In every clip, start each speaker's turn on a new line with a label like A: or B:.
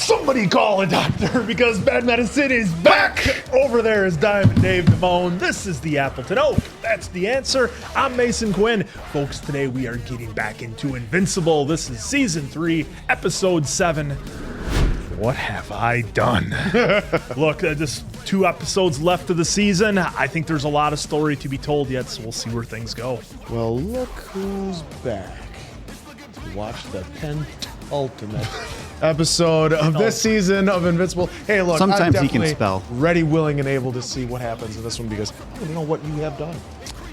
A: Somebody call a doctor because bad medicine is back. Over there is Diamond Dave Damone. This is the Appleton Oak. That's the answer. I'm Mason Quinn. Folks, today we are getting back into Invincible. This is season 3, episode 7. What have I done? Look, just 2 episodes left of the season. I think there's a lot of story to be told yet, so we'll see where things go.
B: Well, look who's back to watch the penultimate episode of this season of Invincible. Hey, look,
C: sometimes
B: I'm
C: he can
B: definitely
C: spell.
B: ready, willing, and able to see what happens in this one because I don't know what you have done.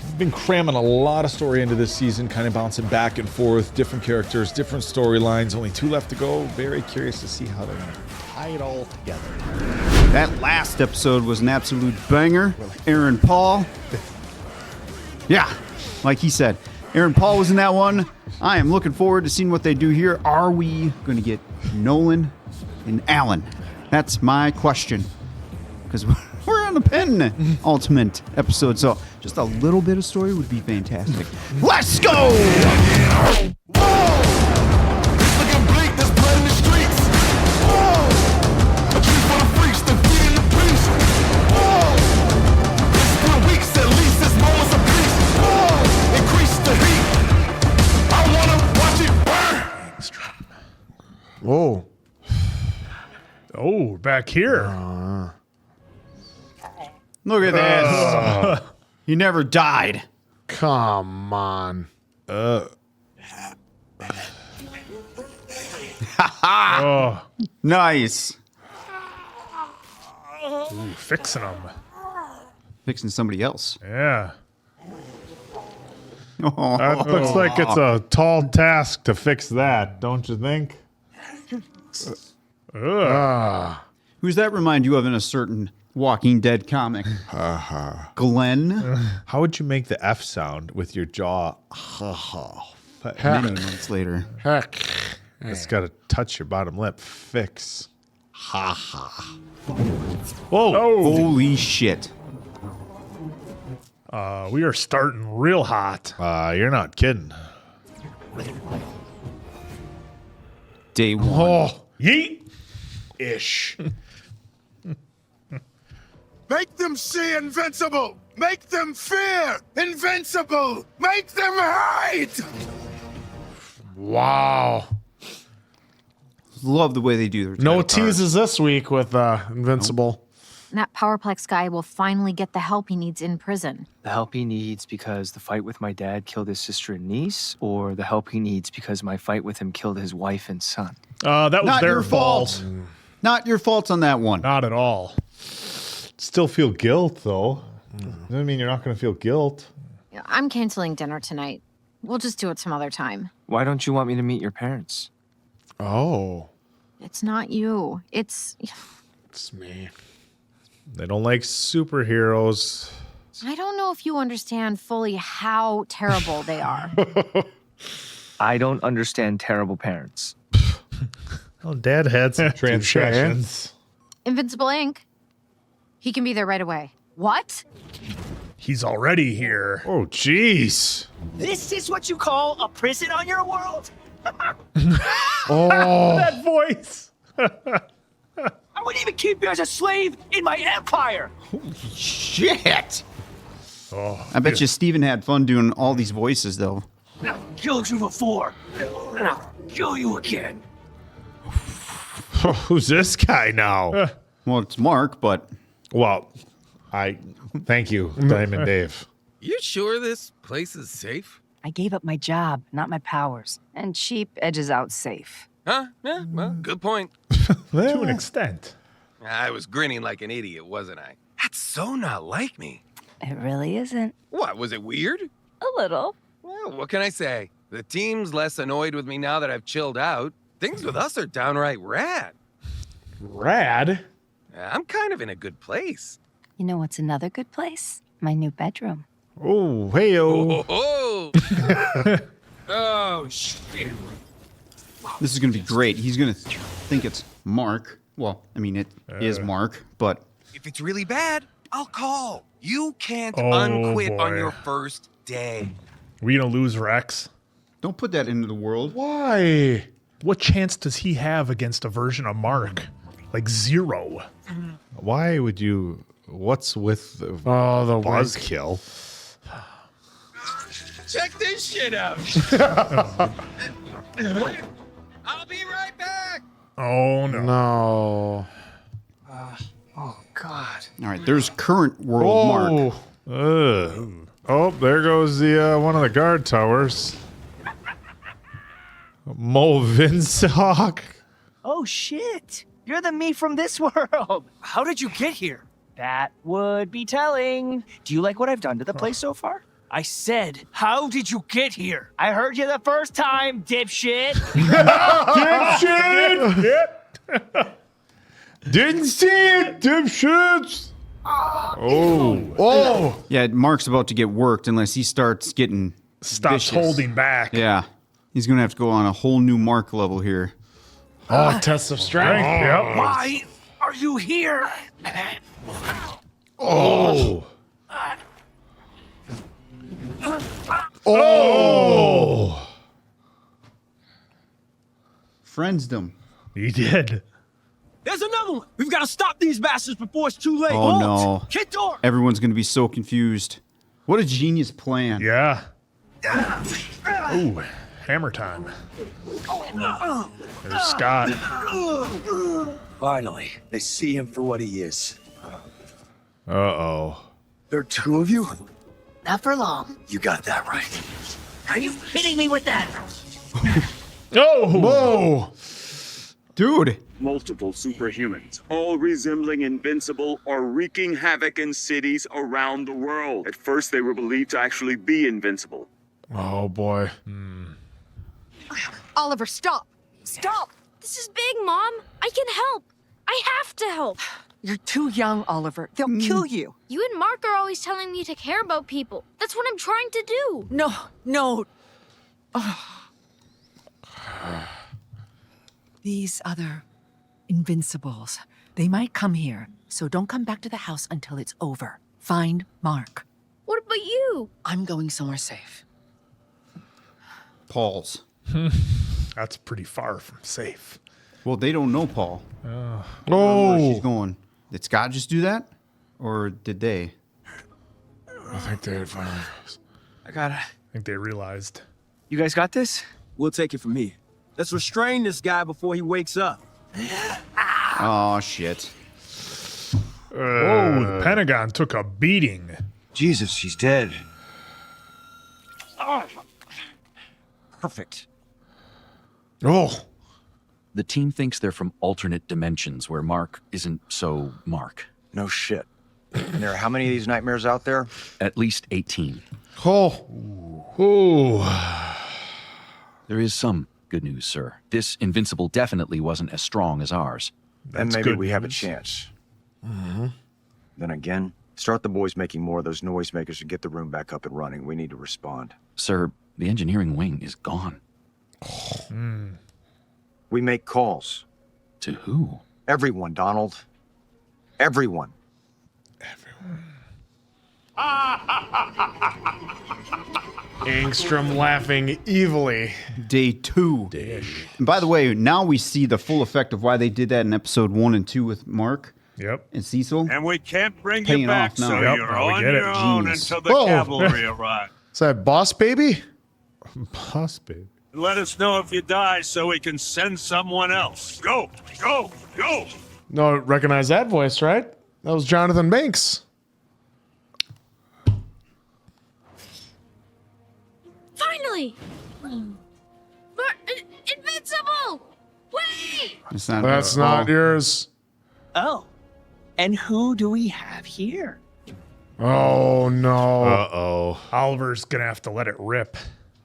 D: We've been cramming a lot of story into this season, kind of bouncing back and forth, different characters, different storylines. Only 2 left to go. Very curious to see how they're going to tie it all together.
C: That last episode was an absolute banger. Aaron Paul. Yeah, like he said, Aaron Paul was in that one. I am looking forward to seeing what they do here. Are we going to get Nolan and Alan? That's my question. Because we're on the penultimate episode, so just a little bit of story would be fantastic. Let's go!
B: Whoa.
A: Oh, back here.
C: Look at this. He never died.
B: Come on.
A: Oh,
C: Nice.
A: ooh, fixing them.
C: Fixing somebody else.
A: Yeah.
B: That looks like it's a tall task to fix that, don't you think?
C: Who's that remind you of in a certain Walking Dead comic? Glenn?
D: How would you make the F sound with your jaw?
C: Many months later.
B: Heck. It's got to touch your bottom lip. Fix.
D: Ha ha.
A: Whoa.
C: Holy shit.
A: We are starting real hot.
B: You're not kidding.
C: Day 1.
B: Oh,
A: Yeet. Ish.
E: Make them see Invincible! Make them fear Invincible! Make them hide!
B: wow.
C: Love the way they do their
B: No
C: title card.
B: teases this week with Invincible.
F: That Powerplex guy will finally get the help he needs in prison.
G: The help he needs because the fight with my dad killed his sister and niece, or the help he needs because my fight with him killed his wife and son?
A: That was
C: Not
A: their
C: your fault. Not your fault on that one.
A: Not at all.
D: Still feel guilt, though. Doesn't mean you're not going to feel guilt.
F: I'm canceling dinner tonight. We'll just do it some other time.
G: Why don't you want me to meet your parents?
B: Oh,
F: It's not you. It's...
B: it's me.
D: They don't like superheroes.
F: I don't know if you understand fully how terrible they are.
G: I don't understand terrible parents.
D: Well, Dad had some transgressions.
F: Invincible Inc. He can be there right away. What?
A: He's already here.
B: Oh, jeez.
H: This is what you call a prison on your world?
B: Oh,
A: That voice.
H: I wouldn't even keep you as a slave in my empire.
C: Shit.
A: Oh,
C: I bet you Steven had fun doing all these voices, though.
H: I've killed you before, and I'll kill you again.
D: Who's this guy now?
C: Well, it's Mark, but...
D: Well, thank you, Diamond Dave.
I: You sure this place is safe?
J: I gave up my job, not my powers. And cheap edges out safe.
I: Huh? Yeah, well, good point.
A: to an extent.
I: I was grinning like an idiot, wasn't I? That's so not like me.
J: It really isn't.
I: What, was it weird?
J: A little.
I: Well, what can I say? The team's less annoyed with me now that I've chilled out. Things with us are downright rad.
B: rad.
I: I'm kind of in a good place.
J: You know what's another good place? My new bedroom.
D: Oh, hey-o.
I: Oh, oh shit.
C: This is going to be great. He's going to think it's Mark. Well, I mean, it is Mark, but...
I: If it's really bad, I'll call. You can't
A: Oh,
I: unquit on
A: boy.
I: your first day.
A: We gonna lose Rex?
C: Don't put that into the world.
B: Why?
A: What chance does he have against a version of Mark? Like 0.
B: Why would you? What's with the
A: wink.
B: buzzkill?
I: Check this shit out. I'll be right back.
A: Oh no.
B: No.
G: Oh, God.
C: All right, there's current world Mark.
B: Oh, there goes the one of the guard towers. Vinsok.
G: Oh, shit. You're the me from this world.
H: How did you get here?
G: That would be telling. Do you like what I've done to the place so far?
H: I said, how did you get here?
G: I heard you the first time, dipshit.
B: Didn't see it, dipshits. Oh.
C: Yeah, Mark's about to get worked unless he starts getting
A: Stops
C: vicious.
A: holding back.
C: Yeah, he's gonna have to go on a whole new Mark level here.
B: Oh, test of strength. Yep.
H: Why are you here?
B: Oh. Oh.
C: Friendsdom.
A: He did.
H: There's another one. We've got to stop these bastards before it's too late.
C: Oh, no.
H: Quinto!
C: Everyone's gonna be so confused. What a genius plan.
A: Yeah. Ooh, hammer time. There's Scott.
E: Finally, they see him for what he is.
B: Uh-oh.
E: There are 2 of you?
J: Not for long.
E: You got that right.
H: Are you kidding me with that?
A: Oh!
B: Whoa.
C: Dude.
K: Multiple superhumans, all resembling Invincible, are wreaking havoc in cities around the world. At first, they were believed to actually be invincible.
B: Oh, boy.
F: Oliver, stop. Stop. This is big, Mom. I can help. I have to help.
J: You're too young, Oliver. They'll kill you.
F: You and Mark are always telling me to care about people. That's what I'm trying to do.
J: No. These other Invincibles, they might come here, so don't come back to the house until it's over. Find Mark.
F: What about you?
J: I'm going somewhere safe.
C: Paul's.
A: That's pretty far from safe.
C: Well, they don't know Paul.
B: Oh.
C: Where she's going. Did Scott just do that? Or did they?
B: I think they finally.
G: I gotta.
A: I think they realized.
G: You guys got this?
H: We'll take it from here. Let's restrain this guy before he wakes up.
C: Oh, shit.
A: Oh, the Pentagon took a beating.
E: Jesus, she's dead.
L: Perfect.
B: Oh.
L: The team thinks they're from alternate dimensions where Mark isn't so Mark.
E: No shit. And there are how many of these nightmares out there?
L: At least 18.
B: Oh. Oh.
L: There is some good news, sir. This Invincible definitely wasn't as strong as ours.
E: Then maybe we have a chance. Then again, start the boys making more of those noisemakers and get the room back up and running. We need to respond.
L: Sir, the engineering wing is gone.
E: We make calls.
L: To who?
E: Everyone, Donald. Everyone.
B: Angstrom laughing evilly.
C: Day 2. And by the way, now we see the full effect of why they did that in episode 1 and 2 with Mark.
A: Yep.
C: And Cecil.
K: And we can't bring
C: Paying
K: you back,
C: off now.
K: so
A: Yep,
K: you're
A: now we
K: on
A: get it.
K: your own
C: Genius.
K: until the
B: Oh.
K: cavalry arrive.
B: Is that Boss Baby? Boss Baby.
K: Let us know if you die so we can send someone else. Go, go, go!
B: No, recognize that voice, right? That was Jonathan Banks.
F: Finally! Invincible! Wait!
C: It's not
B: That's not yours.
G: Oh. And who do we have here?
B: Oh, no.
A: Uh-oh. Oliver's gonna have to let it rip.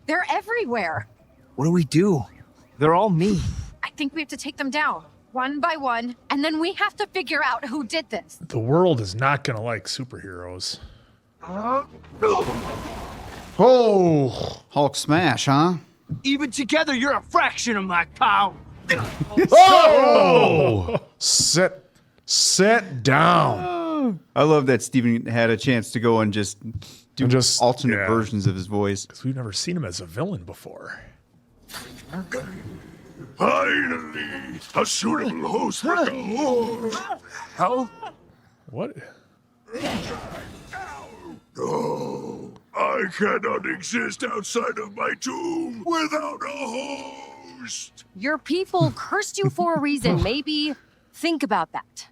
F: They're everywhere.
G: What do we do? They're all me.
F: I think we have to take them down, one by one, and then we have to figure out who did this.
A: The world is not gonna like superheroes.
B: Oh.
C: Hulk smash, huh?
H: Even together, you're a fraction of my power.
B: Oh. Sit down.
C: I love that Steven had a chance to go and just do
B: just
C: alternate versions of his voice.
A: Because we've never seen him as a villain before.
K: Finally, a suitable host for the horse.
H: How?
A: What?
K: Oh, I cannot exist outside of my tomb without a host.
F: Your people cursed you for a reason. Maybe think about that.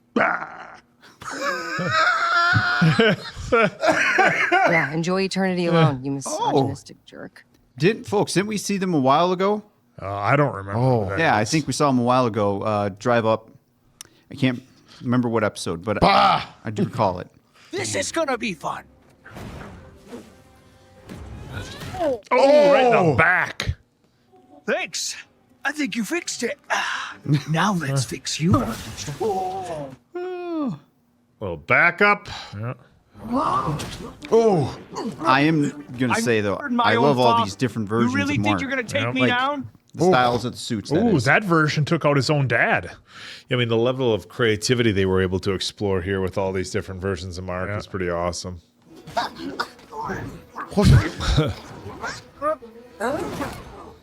F: Yeah, enjoy eternity alone, you misogynistic jerk.
C: Didn't we see them a while ago?
A: I don't remember.
B: Oh,
A: that
C: Yeah, I
A: is.
C: think we saw them a while ago. Drive up. I can't remember what episode, but I do recall it.
H: This is gonna be fun.
A: Oh, right in the back.
H: Thanks. I think you fixed it. Now let's fix you.
A: Well, back up. Yeah.
B: Oh,
C: I am going to say, though,
H: murdered my
C: I
H: own
C: love all
H: father.
C: these different versions
H: You really
C: of
H: think
C: Mark.
H: you're gonna take
A: Yep.
H: me
C: Like,
H: down?
C: The styles of the suits, that
A: Ooh,
C: is.
A: that version took out his own dad.
D: I mean, the level of creativity they were able to explore here with all these different versions of Mark is pretty awesome.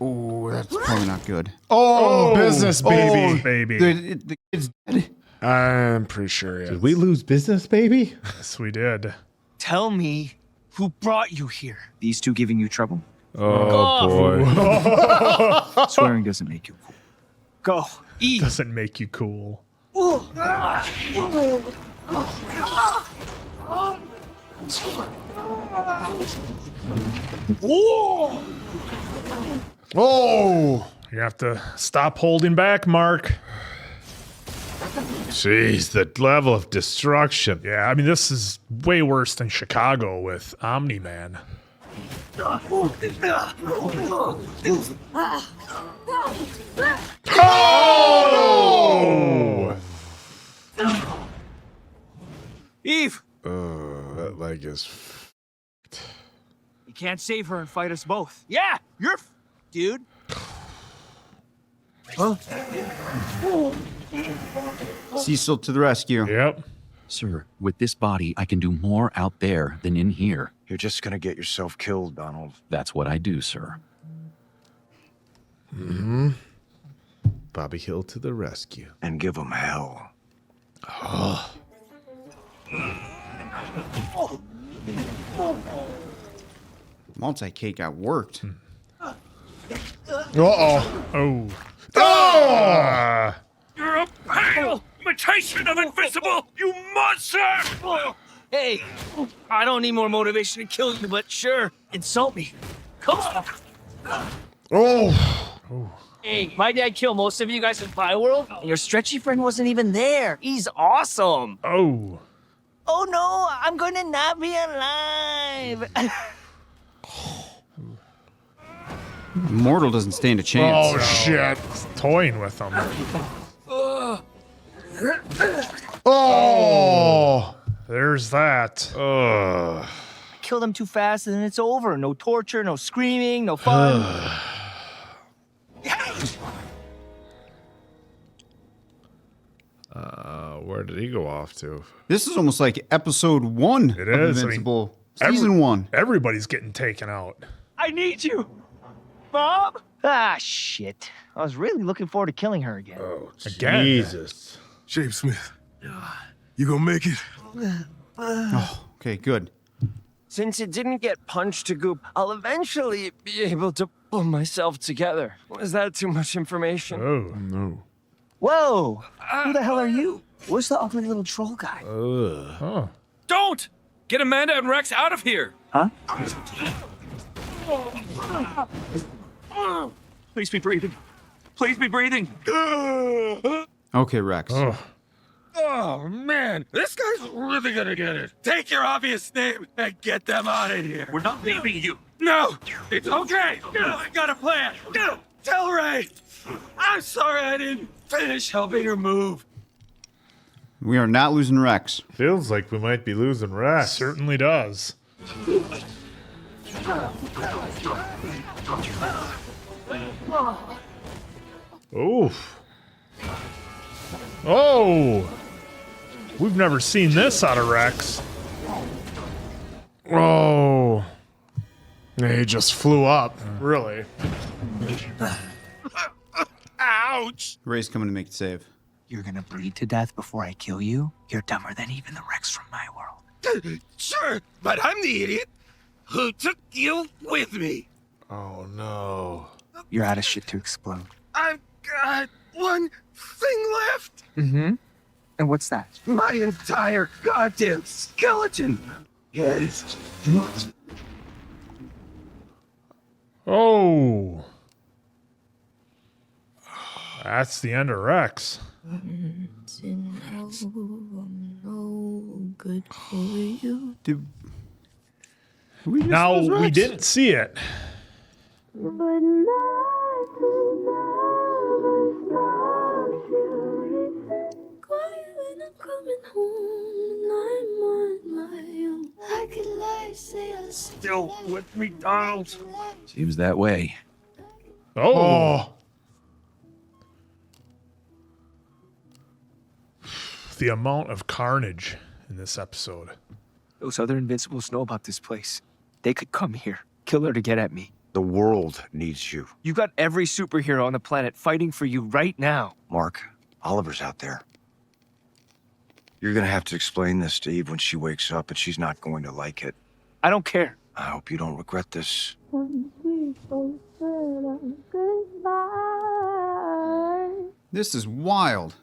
C: Oh, that's probably not good.
B: oh, business baby.
A: Baby.
C: The kid's dead.
B: I'm pretty sure. Yes.
D: Did we lose business, baby?
A: Yes, we did.
H: Tell me who brought you here.
G: These two giving you trouble?
D: Oh, boy.
G: Swearing doesn't make you cool.
H: Go. Eat.
A: Doesn't make you cool.
B: Oh,
A: You have to stop holding back, Mark.
D: Jeez, the level of destruction.
A: Yeah, I mean, this is way worse than Chicago with Omni-Man.
B: oh!
H: Eve,
D: That leg is...
H: you can't save her and fight us both. Yeah, you're dude.
C: Cecil to the rescue.
A: Yep.
L: Sir, with this body, I can do more out there than in here.
E: You're just gonna get yourself killed, Donald.
L: That's what I do, sir.
D: Bobby Hill to the rescue.
E: And give them hell.
C: Multi-Kate got worked.
B: Uh-oh.
A: Oh.
B: Oh!
K: You're a pale imitation of Invincible, you monster!
H: Hey, I don't need more motivation to kill you, but sure, insult me. Come on.
B: Oh!
H: Hey, my dad killed most of you guys in Pie World, and your stretchy friend wasn't even there. He's awesome.
A: Oh.
H: Oh no, I'm going to not be alive.
C: Mortal doesn't stand a chance.
B: Oh, shit.
A: He's toying with them.
B: Oh!
A: There's that.
H: Kill them too fast and then it's over. No torture, no screaming, no fun.
D: Where did he go off to?
C: This is almost like episode 1
A: It
C: of
A: is.
C: Invincible.
A: Every-
C: Season 1.
A: Everybody's getting taken out.
H: I need you. Mom? Ah, shit. I was really looking forward to killing her again.
A: Again.
D: Jesus.
K: James Smith, you gonna make it?
C: Oh, okay, good.
M: Since it didn't get punched to goop, I'll eventually be able to pull myself together. Was that too much information?
A: Oh.
B: No.
H: Whoa! Who the hell are you? Where's the ugly little troll guy?
A: Oh.
I: Don't! Get Amanda and Rex out of here!
H: Huh? Please be breathing. Please be breathing.
C: Okay, Rex.
I: Oh, man. This guy's really gonna get it. Take your obvious name and get them out of here.
H: We're not leaving you.
I: No! It's okay! I got a plan! Tell Ray! I'm sorry I didn't finish helping her move.
C: We are not losing Rex.
D: Feels like we might be losing Rex.
A: Certainly does.
D: Oof.
A: Oh. We've never seen this out of Rex.
B: Oh. He just flew up. Really.
I: Ouch!
C: Ray's coming to make the save.
G: You're gonna bleed to death before I kill you? You're dumber than even the Rex from my world.
I: Sure, but I'm the idiot who took you with me.
D: Oh no.
G: You're out of shit to explode.
I: I've got one thing left.
G: Mm-hmm. And what's that?
I: My entire goddamn skeleton. Yes.
A: Oh. That's the end of Rex.
F: Good for you.
A: Now, we didn't see it.
F: But not to never stop you. Quiet when I'm coming home and I'm on my own. I could lie, say I
I: Still with McDonald's.
L: Seems that way.
A: Oh. The amount of carnage in this episode.
G: Those other Invincibles know about this place. They could come here, kill her to get at me.
E: The world needs you.
G: You got every superhero on the planet fighting for you right now.
E: Mark, Oliver's out there. You're gonna have to explain this to Eve when she wakes up, and she's not going to like it.
G: I don't care.
E: I hope you don't regret this.
C: This is wild.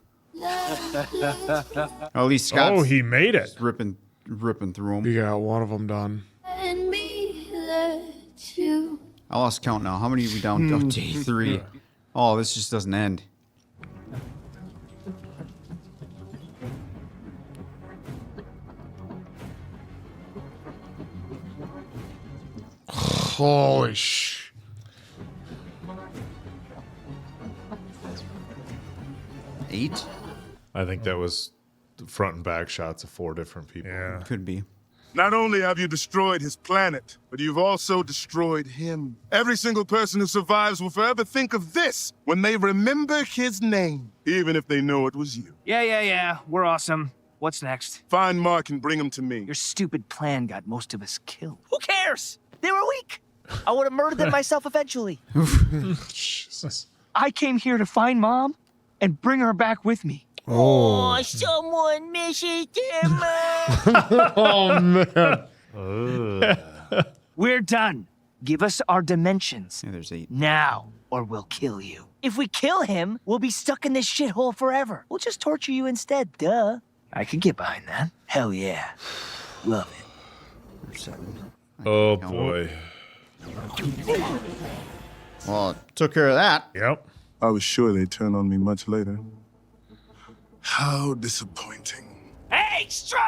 C: At least Scott's
A: Oh, he made it.
C: ripping through them.
B: We got one of them done.
C: I lost count now. How many are we down? Oh, gee, 3. Oh, this just doesn't end.
B: Holy sh!
C: Eight?
D: I think that was the front and back shots of 4 different people.
A: Yeah.
C: Could be.
I: Not only have you destroyed his planet, but you've also destroyed him. Every single person who survives will forever think of this when they remember his name, even if they know it was you.
H: Yeah. We're awesome. What's next?
I: Find Mark and bring him to me.
H: Your stupid plan got most of us killed. Who cares? They were weak. I would have murdered them myself eventually.
A: Jesus.
G: I came here to find Mom and bring her back with me.
H: Oh, someone misses them.
A: Oh, man.
H: We're done. Give us our dimensions.
C: Yeah, there's 8.
H: Now, or we'll kill you. If we kill him, we'll be stuck in this shithole forever. We'll just torture you instead, duh. I could get behind that. Hell yeah. Love it.
C: There's 7.
D: Oh boy.
C: Well, took care of that.
A: Yep.
I: I was sure they'd turn on me much later. How disappointing.
H: Hey, Strom!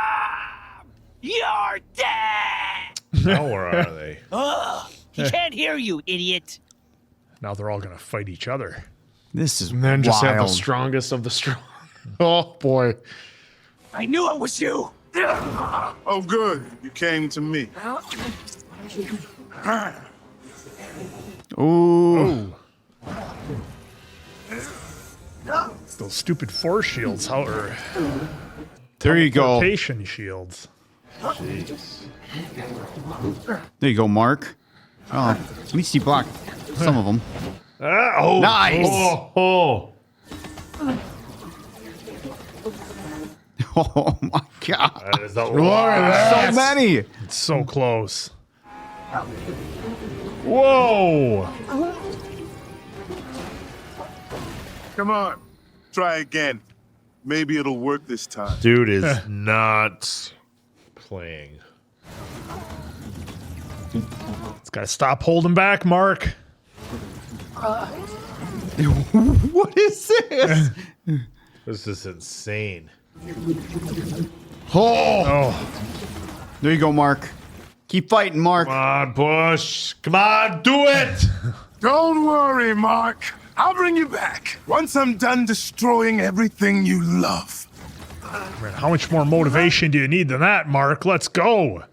H: You're dead!
D: Now where are they?
H: Ugh! He can't hear you, idiot.
A: Now they're all going to fight each other.
C: This is
B: And then just have the
C: wild.
B: strongest of the strong. Oh boy.
H: I knew it was you.
I: Oh, good. You came to me.
C: Ooh.
A: Those stupid force shields. Or
C: There you go.
A: teleportation shields.
C: There you go, Mark. Oh, at least he blocked some of them.
A: Oh,
C: Nice.
A: Oh.
C: Oh my god.
D: That is a
B: Look at that.
C: So many.
A: It's so close. Whoa.
I: Come on. Try again. Maybe it'll work this time.
D: Dude is not playing.
A: It's got to stop holding back, Mark.
C: What is this?
D: This is insane.
A: Oh.
C: There you go, Mark. Keep fighting, Mark.
D: Come on, Bush. Come on, do it.
I: Don't worry, Mark. I'll bring you back once I'm done destroying everything you love.
A: Man, how much more motivation do you need than that, Mark? Let's go.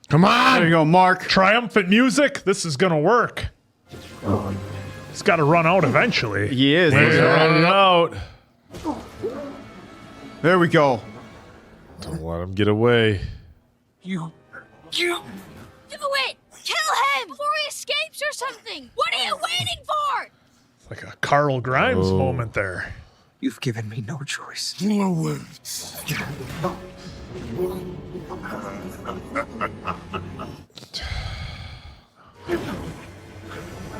B: Come on.
C: There you go, Mark.
A: Triumphant music. This is going to work. It's got to run out eventually.
C: He is.
D: He's running out.
C: There we go.
D: Don't let him get away.
F: Do it! Kill him before he escapes or something! What are you waiting for?
A: It's like a Carl Grimes moment there.
G: You've given me no choice.
I: More words.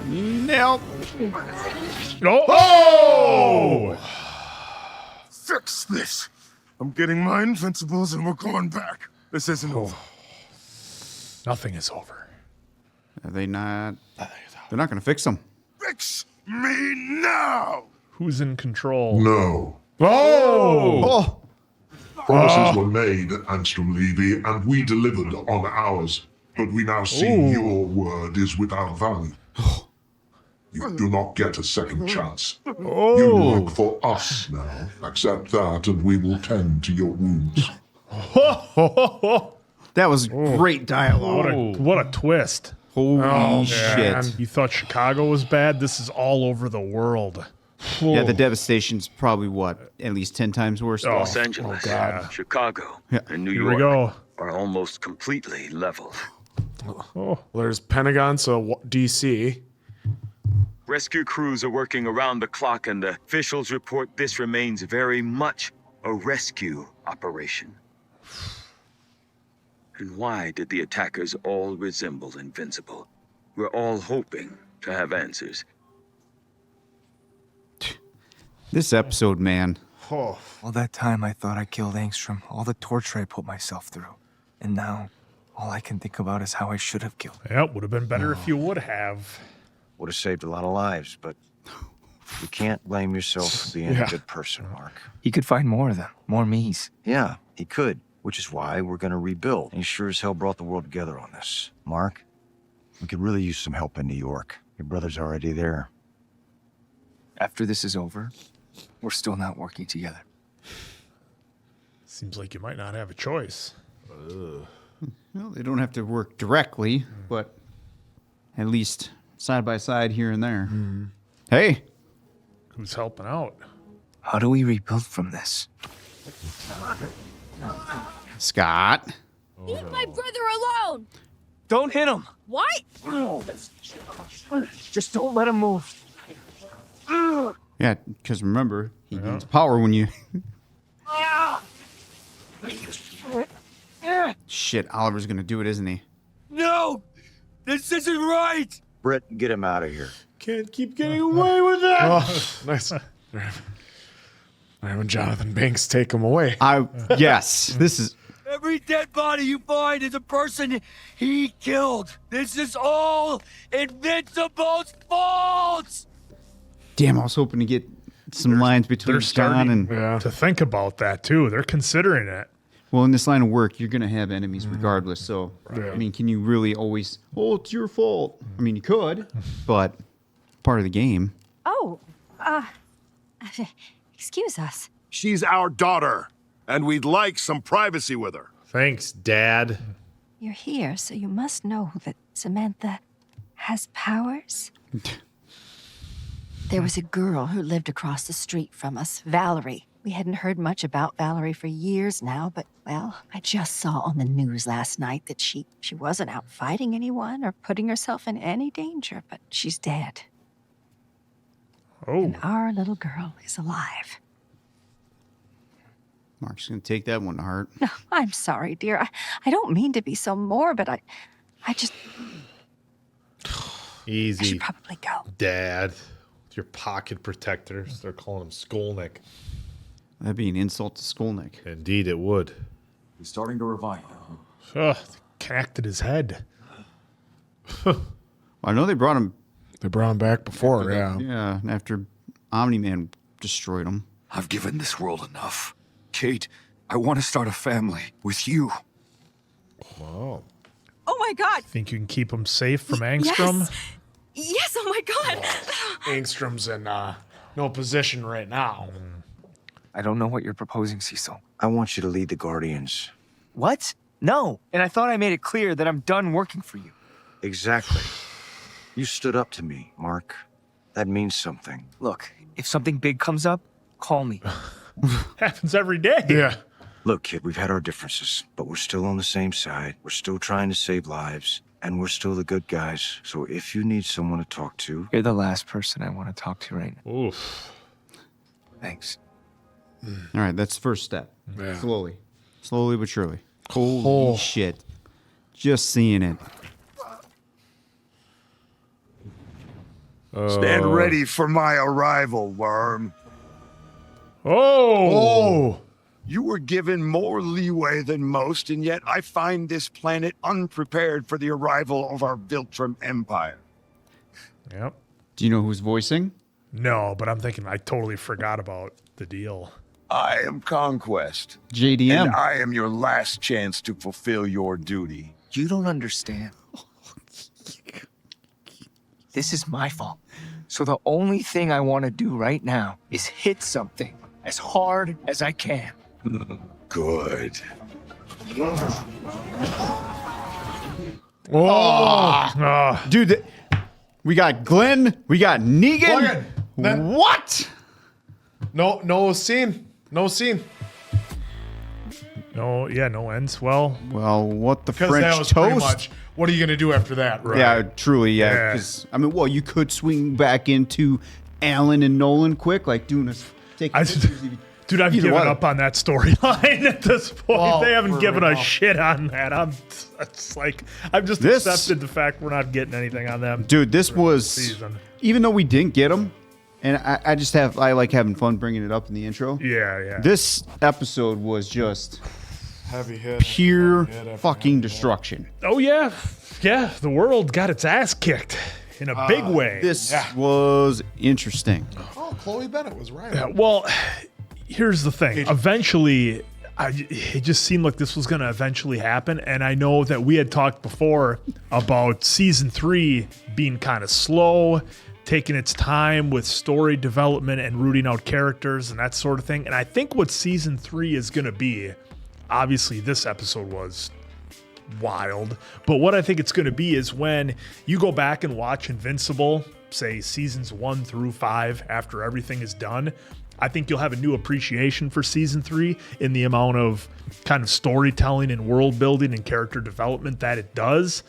C: Nope.
A: Oh!
I: Fix this. I'm getting my Invincibles and we're going back. This isn't over.
A: Nothing is over.
C: Are they not? They're not going to fix them.
I: Fix me now!
A: Who's in control?
N: No.
C: Oh!
N: Promises were made at Angstrom Levy, and we delivered on ours. But we now see your word is without value. You do not get a second chance. You work for us now. Accept that, and we will tend to your wounds.
C: That was great dialogue.
A: What a twist.
C: Holy shit.
A: Man, you thought Chicago was bad? This is all over the world.
C: Yeah, the devastation's probably what? At least 10 times worse?
K: Los Angeles, Chicago, and New
A: Here we
K: York
A: go.
K: are almost completely leveled.
B: Well, there's Pentagon, so DC.
K: Rescue crews are working around the clock, and the officials report this remains very much a rescue operation. And why did the attackers all resemble Invincible? We're all hoping to have answers.
C: This episode, man.
G: All that time I thought I killed Angstrom, all the torture I put myself through. And now, all I can think about is how I should have killed him.
A: Yeah, it would have been better if you would have.
E: Would have saved a lot of lives, but you can't blame yourself for being a good person, Mark.
G: He could find more of them, more me's.
E: Yeah, he could, which is why we're gonna rebuild. He sure as hell brought the world together on this. Mark, we could really use some help in New York. Your brother's already there.
G: After this is over, we're still not working together.
A: Seems like you might not have a choice.
C: Well, they don't have to work directly, but at least side by side here and there. Hey.
A: Who's helping out?
G: How do we rebuild from this?
C: Scott.
F: Leave my brother alone!
G: Don't hit him!
F: What?
G: Just don't let him move.
C: Yeah, because remember, he gains power when you... Shit, Oliver's gonna do it, isn't he?
M: No! This isn't right!
E: Britt, get him out of here.
B: Can't keep getting away with that. Oh, nice. They're having Jonathan Banks take him away.
C: Yes, this is...
M: Every dead body you find is a person he killed. This is all Invincible's fault!
C: Damn, I was hoping to get some lines between
A: They're
C: John
A: starting
C: and...
A: to think about that, too. They're considering it.
C: Well, in this line of work, you're going to have enemies regardless. So, I mean, can you really always, it's your fault? I mean, you could, but part of the game.
J: Oh, excuse us.
I: She's our daughter, and we'd like some privacy with her.
B: Thanks, Dad.
J: You're here, so you must know that Samantha has powers. There was a girl who lived across the street from us, Valerie. We hadn't heard much about Valerie for years now, but, well, I just saw on the news last night that she wasn't out fighting anyone or putting herself in any danger, but she's dead.
A: Oh.
J: And our little girl is alive.
C: Mark's going to take that one to heart.
J: No, I'm sorry, dear. I don't mean to be so morbid. I just...
B: Easy.
J: I should probably go.
B: Dad. Your pocket protectors. They're calling him Skolnick.
C: That'd be an insult to Skolnick.
B: Indeed, it would.
O: He's starting to revive.
A: Connected his head.
C: I know they brought him.
B: They brought him back before, yeah.
C: Yeah, after Omni-Man destroyed him.
O: I've given this world enough. Kate, I want to start a family with you.
B: Wow.
J: Oh my God!
A: Think you can keep him safe from Angstrom?
J: Yes, oh my God!
B: Angstrom's in no position right now.
G: I don't know what you're proposing, Cecil.
E: I want you to lead the Guardians.
G: What? No. And I thought I made it clear that I'm done working for you.
E: Exactly. You stood up to me, Mark. That means something.
G: Look, if something big comes up, call me.
A: Happens every day.
E: Look, kid, we've had our differences, but we're still on the same side. We're still trying to save lives. And we're still the good guys. So if you need someone to talk to...
G: You're the last person I want to talk to right now.
D: Oof.
G: Thanks.
C: All right, that's the first step.
D: Yeah.
C: Slowly but surely. Holy shit. Just seeing it.
O: Stand ready for my arrival, worm.
A: Oh!
O: You were given more leeway than most, and yet I find this planet unprepared for the arrival of our Viltrum Empire.
A: Yep.
C: Do you know who's voicing?
A: No, but I'm thinking I totally forgot about the deal.
O: I am Conquest.
C: JDM.
O: And I am your last chance to fulfill your duty.
G: You don't understand. This is my fault. So the only thing I want to do right now is hit something as hard as I can.
O: Good.
C: Dude, we got Glenn, we got Negan. What?
B: No scene. No scene.
A: No ends. Well,
C: what the
B: Because
C: French
B: that was pretty
C: toast?
B: much, what are you going to do after that? Right?
C: Yeah, truly, yeah.
A: Yeah.
C: Because I mean, you could swing back into Alan and Nolan quick, like doing this.
A: Dude, I've
C: Either
A: given
C: way.
A: up on that storyline at this point.
B: Well,
A: they haven't
B: for
A: given a
B: real.
A: shit on that. I've just
C: This-
A: accepted the fact we're not getting anything on them.
C: Dude, this was
A: season.
C: even though we didn't get them, and I like having fun bringing it up in the intro.
A: Yeah.
C: This episode was just
B: Heavy hit.
C: pure
B: Heavy hit after
C: fucking
B: heavy hit.
C: destruction.
A: Oh yeah. The world got its ass kicked in a big way.
C: This was interesting.
B: Oh, Chloe Bennett was right.
A: Yeah, well, here's the thing. Eventually, it just seemed like this was going to eventually happen. And I know that we had talked before about season 3 being kind of slow, taking its time with story development and rooting out characters and that sort of thing. And I think what season 3 is going to be, obviously this episode was wild, but what I think it's going to be is when you go back and watch Invincible, say seasons 1 through 5, after everything is done, I think you'll have a new appreciation for season 3 in the amount of kind of storytelling and world building and character development that it does.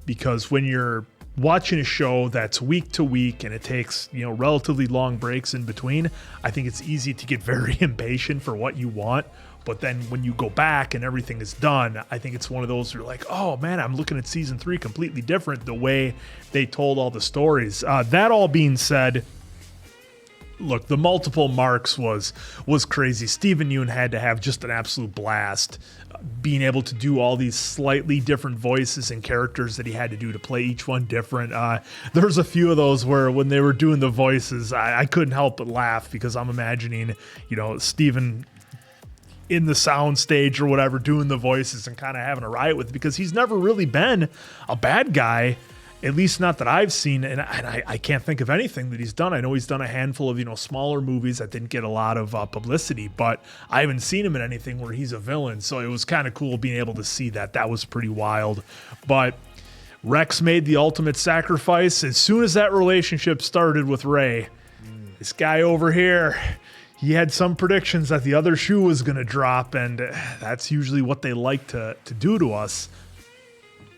A: Because when you're watching a show that's week to week and it takes, relatively long breaks in between, I think it's easy to get very impatient for what you want. But then when you go back and everything is done, I think it's one of those where you're like, oh man, I'm looking at season 3 completely different the way they told all the stories. That all being said, look, the multiple marks was crazy. Stephen Yeun had to have just an absolute blast being able to do all these slightly different voices and characters that he had to do to play each one different. There's a few of those where when they were doing the voices, I couldn't help but laugh because I'm imagining, Stephen in the sound stage or whatever doing the voices and kind of having a riot with it because he's never really been a bad guy. At least not that I've seen, and I can't think of anything that he's done. I know he's done a handful of, smaller movies that didn't get a lot of publicity, but I haven't seen him in anything where he's a villain, so it was kind of cool being able to see that. That was pretty wild. But Rex made the ultimate sacrifice. As soon as that relationship started with Ray, this guy over here, he had some predictions that the other shoe was going to drop, and that's usually what they like to do to us.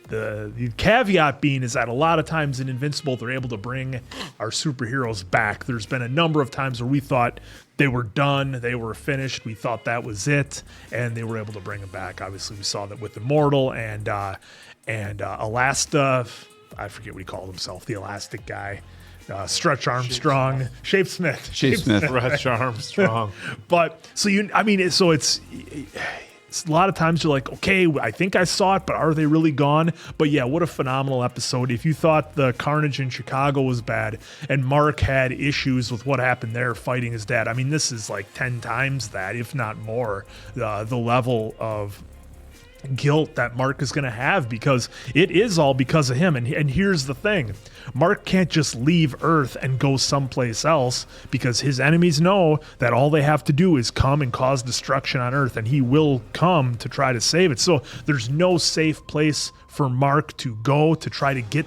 A: The caveat being is that a lot of times in Invincible, they're able to bring our superheroes back. There's been a number of times where we thought they were done, they were finished, we thought that was it, and they were able to bring them back. Obviously, we saw that with Immortal and Elasta. I forget what he called himself, the Elastic guy. Stretch Armstrong, Shape Smith.
B: Stretch Armstrong.
A: But so it's a lot of times you're like, okay, I think I saw it, but are they really gone? But yeah, what a phenomenal episode. If you thought the carnage in Chicago was bad and Mark had issues with what happened there fighting his dad, this is like 10 times that, if not more, the level of guilt that Mark is going to have because it is all because of him. And here's the thing. Mark can't just leave Earth and go someplace else because his enemies know that all they have to do is come and cause destruction on Earth, and he will come to try to save it. So there's no safe place for Mark to go to try to get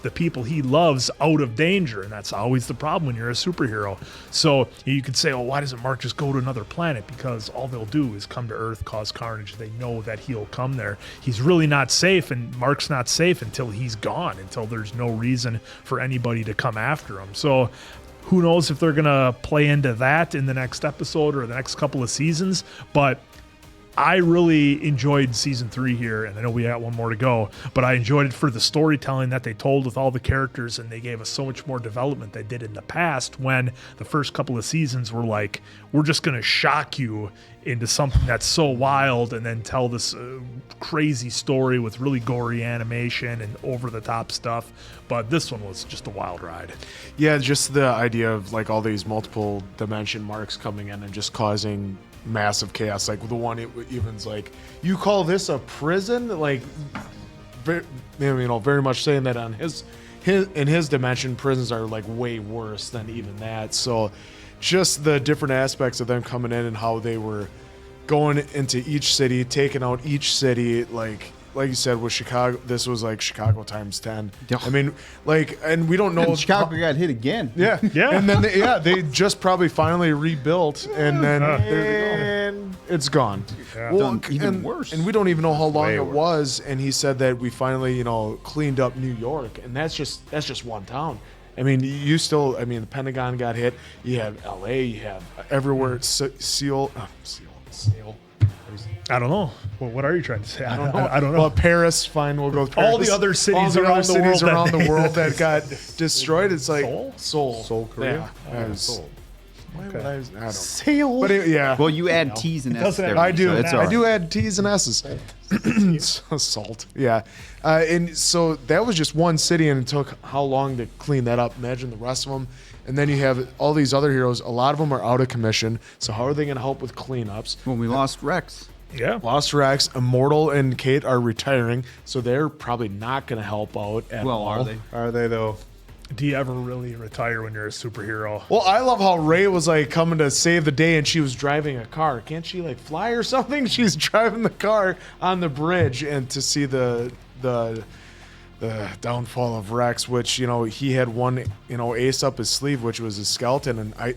A: the people he loves out of danger. And that's always the problem when you're a superhero. So you could say, oh, why doesn't Mark just go to another planet? Because all they'll do is come to Earth, cause carnage. They know that he'll come there. He's really not safe, and Mark's not safe until he's gone, until there's no reason for anybody to come after him. So who knows if they're going to play into that in the next episode or the next couple of seasons. But I really enjoyed season 3 here, and I know we got one more to go, but I enjoyed it for the storytelling that they told with all the characters, and they gave us so much more development than they did in the past when the first couple of seasons were like, we're just going to shock you into something that's so wild and then tell this crazy story with really gory animation and over-the-top stuff. But this one was just a wild ride.
B: Yeah, just the idea of like all these multiple dimension marks coming in and just causing massive chaos. Like the one even's like, you call this a prison? Like, very much saying that on in his dimension, prisons are like way worse than even that. So just the different aspects of them coming in and how they were going into each city, taking out each city, like you said with Chicago, this was like Chicago times 10. I mean, like, and we don't know
C: if Chicago got hit again.
B: Yeah. And then they just probably finally rebuilt, and then and it's gone.
C: Yeah. Well, even worse.
B: And we don't even know how long it was. And he said that we finally, cleaned up New York, and that's just one town. I mean, the Pentagon got hit. You have L.A. You have everywhere. Seal.
A: I don't know. Well, what are you trying to say? I don't know.
B: Well, Paris, fine. We'll go with Paris.
A: All the other cities around the world
B: that got destroyed. It's like
A: Seoul,
B: Korea.
A: Yeah.
B: Seoul.
A: Okay.
B: I don't
A: Seoul.
B: But yeah.
C: Well, you add T's and S's there.
B: I do.
C: So it's
B: I
C: all
B: do
C: right.
B: add T's and S's. Salt. Yeah. And so that was just one city, and it took how long to clean that up? Imagine the rest of them. And then you have all these other heroes. A lot of them are out of commission. So how are they going to help with cleanups?
C: Well, we lost Rex.
A: Yeah.
B: Lost Rex. Immortal and Kate are retiring, so they're probably not going to help out at all.
C: Are they?
B: Are they, though?
A: Do you ever really retire when you're a superhero?
B: Well, I love how Ray was like coming to save the day, and she was driving a car. Can't she like fly or something? She's driving the car on the bridge, and to see the downfall of Rex, which he had one ace up his sleeve, which was his skeleton, and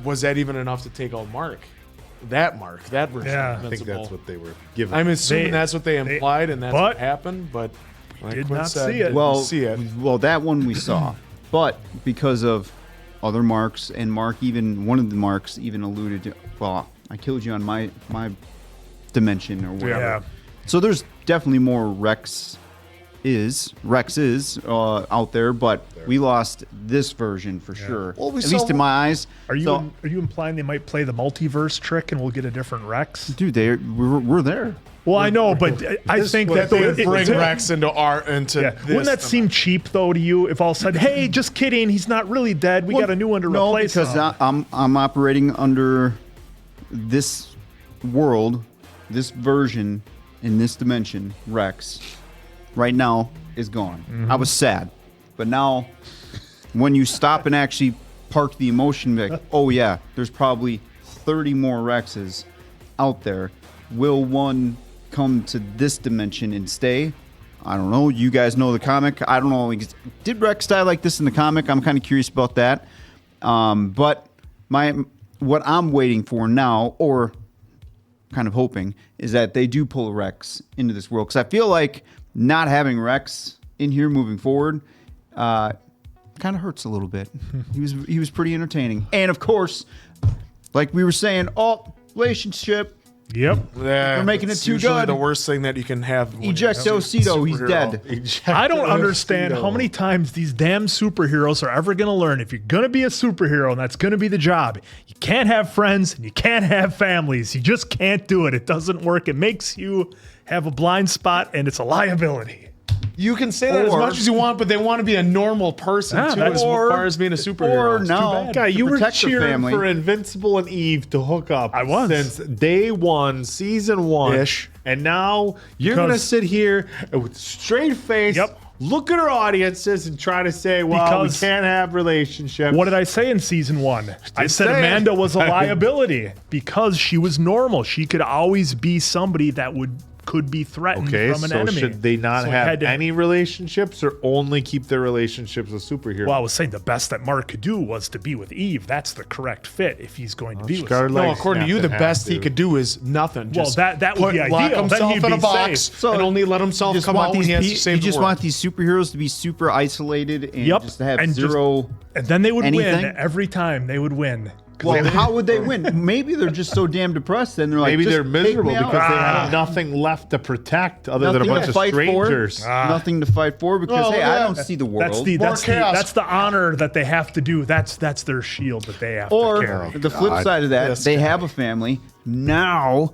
B: was that even enough to take out Mark? That version.
A: Yeah,
B: of
A: I
B: Invincible.
P: think that's what they were given.
B: I'm assuming that's what they implied, and that's what happened, but
A: did not see it.
C: Well, that one we saw, but because of other marks, and one of the marks even alluded to, well, I killed you on my dimension or whatever.
A: Yeah.
C: So there's definitely more Rex is out there, but we lost this version for sure.
B: Well,
C: at least in my eyes.
A: Are you implying they might play the multiverse trick and we'll get a different Rex?
C: Dude, we're there.
A: Well, I know, but I think that
B: they would bring Rex into this.
A: Wouldn't that seem cheap though to you? If all of a sudden, hey, just kidding, he's not really dead. We got a new one to replace him.
C: No, because I'm operating under this world, this version in this dimension. Rex right now is gone.
A: Mm-hmm.
C: I was sad, but now when you stop and actually park the emotion, like, oh yeah, there's probably 30 more Rexes out there. Will one come to this dimension and stay? I don't know. You guys know the comic. I don't know. Did Rex die like this in the comic? I'm kind of curious about that. But what I'm waiting for now, or kind of hoping, is that they do pull Rex into this world, because I feel like not having Rex in here moving forward kind of hurts a little bit. He was pretty entertaining, and of course, like we were saying, relationship.
A: Yep.
B: Yeah,
C: we're making it
B: it's
C: too
B: usually
C: good.
B: The worst thing that you can have.
C: Ejectocito, he's dead.
A: I don't understand how many times these damn superheroes are ever going to learn if you're going to be a superhero and that's going to be the job. You can't have friends and you can't have families. You just can't do it. It doesn't work. It makes you have a blind spot and it's a liability.
B: You can say that as much as you want, but they want to be a normal person too, as far as being a superhero.
C: Or no,
P: Guy, you were
C: protect their
P: cheering
C: family.
P: for Invincible and Eve to hook up.
A: I was.
P: Since day one, season one.
B: Ish.
P: And now you're going to sit here and with a straight face, look at our audiences and try to say, well, we can't have relationships.
A: What did I say in season 1? I said Amanda was a liability because she was normal. She could always be somebody that could be threatened
P: Okay,
A: from an
P: so
A: enemy.
P: should they not
A: So he
P: have
A: had to-
P: any relationships or only keep their relationships with superheroes?
A: Well, I was saying the best that Mark could do was to be with Eve. That's the correct fit if he's going to be with
B: No,
A: someone.
B: according to you, the best he could do is nothing.
A: Well,
B: Just
A: that would be
B: lock
A: ideal. Then
B: himself
A: he'd
B: in a
A: be
B: box
A: safe.
B: and only let himself
C: just
B: come
C: want
B: out when he has to
C: you
B: save the
C: just
B: world.
C: want these superheroes to be super isolated and just to have zero.
A: And then they would
C: anything?
A: win every time. They would win.
C: Well, how would they win? Maybe they're just so damn depressed, and they're like,
P: Maybe
C: just
P: they're miserable
C: take me
P: because they
C: out.
P: have nothing left to protect other than a
C: Nothing
P: bunch
C: to
P: of
C: fight
P: strangers.
C: for. Nothing to fight for because
A: Well,
C: hey, I
A: yeah.
C: don't see the world.
A: That's the honor that they have to do. That's their shield that they have
C: Or
A: to carry.
C: the flip side of that, they have a family. Now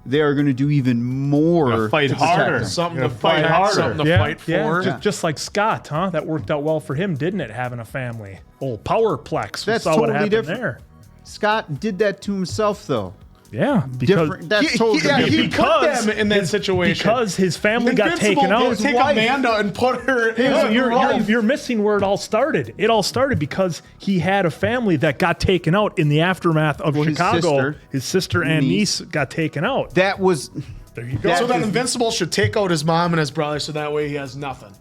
C: they are going to do even more.
P: fight
C: to protect
P: harder.
C: them.
P: Something to fight harder.
B: Something to fight for.
A: Just like Scott, huh? That worked out well for him, didn't it? Having a family. Old Powerplex. We
C: That's
A: saw what
C: totally
A: happened
C: different.
A: there.
C: Scott did that to himself, though.
A: Yeah, because
C: Different. That's totally
B: he
C: different.
B: put them in that situation.
A: Because his family got
B: Invincible
A: taken out.
B: will take Amanda and put her in
A: No,
B: her life.
A: you're missing where it all started. It all started because he had a family that got taken out in the aftermath of Chicago. His sister and niece got taken out.
C: That was.
A: There you go.
B: So then Invincible should take out his mom and his brother so that way he has nothing.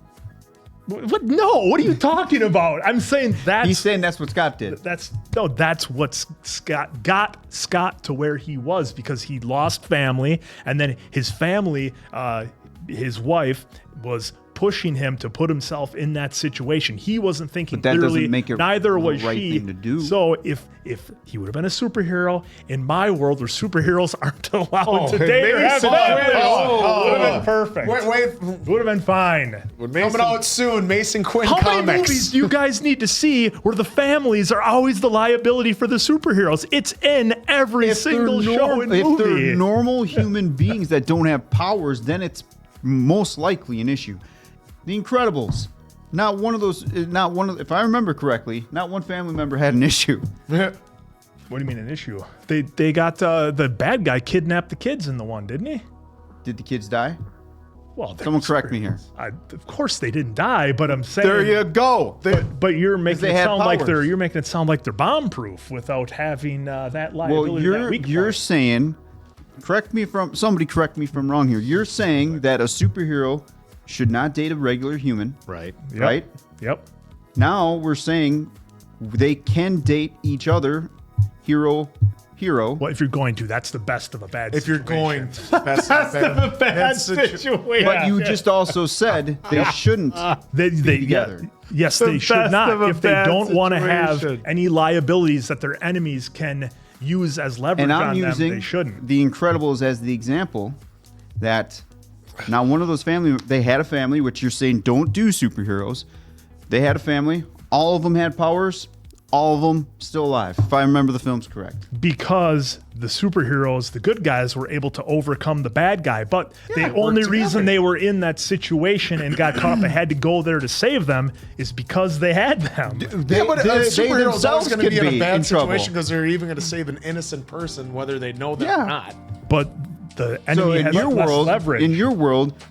A: What? No, what are you talking about? I'm saying that's.
C: He's saying that's what Scott did.
A: That's what Scott got Scott to where he was because he lost family, and then his family, his wife, was pushing him to put himself in that situation. He wasn't thinking
C: But that
A: clearly.
C: doesn't make it
A: neither
C: the
A: was
C: right
A: she.
C: thing to do.
A: So if he would have been a superhero in my world, where superheroes aren't allowed to
P: hey,
A: date or have
P: Mason,
A: families, would have
P: oh.
A: been perfect.
B: Wait.
A: Would have been fine.
B: Coming out soon, Mason Quinn
A: How
B: comics.
A: many movies do you guys need to see where the families are always the liability for the superheroes? It's in every single show and
C: if
A: movie.
C: they're normal human beings that don't have powers, then it's most likely an issue. The Incredibles, if I remember correctly, not one family member had an issue.
A: What do you mean an issue? They got the bad guy kidnapped the kids in the one, didn't he?
C: Did the kids die?
A: Well,
C: someone correct me here.
A: Of course they didn't die, but I'm saying
C: There you go.
A: But you're making
C: they
A: it
C: had
A: sound like
C: powers.
A: they're bomb proof without having that liability.
C: Well,
A: that weak
C: you're
A: point.
C: saying, somebody correct me if I'm wrong here. You're saying that a superhero should not date a regular human.
P: Right.
A: Yep.
C: Right?
A: Yep.
C: Now we're saying they can date each other, hero.
A: Well, if you're going to, that's the best of a bad
B: If you're
A: situation.
B: going to, best
A: of a bad situation.
C: But you just also said they shouldn't
A: They
C: be together.
A: Yes,
P: The
A: they should
P: best of
A: not.
P: a
A: If they
P: bad
A: don't want to have
P: situation.
A: any liabilities that their enemies can use as leverage
C: And I'm
A: on them,
C: using
A: they shouldn't.
C: The Incredibles as the example that now one of those they had a family, which you're saying don't do superheroes. They had a family. All of them had powers. All of them still alive, if I remember the films correct.
A: Because the superheroes, the good guys, were able to overcome the bad guy. But the
C: work
A: only
C: together.
A: reason they were in that situation and got caught up and had to go there to save them is because they had them.
B: Yeah, but
C: they
B: superheroes
C: themselves
B: always going to
C: could
B: be in a
C: be
B: bad
C: in trouble.
B: situation because they're even going to save an innocent person, whether they know that or not.
A: But the
C: So
A: enemy
C: in
A: has
C: your
A: less
C: world,
A: leverage.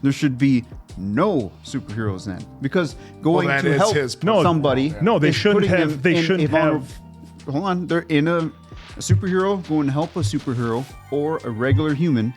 C: there should be no superheroes then, because going
B: that
C: to
B: is
C: help
B: his
C: somebody.
A: No, they
C: is
A: shouldn't
C: putting
A: have.
C: them
A: They
C: in
A: shouldn't
C: a vulnerable-
A: have.
C: Hold on, they're in a superhero going to help a superhero or a regular human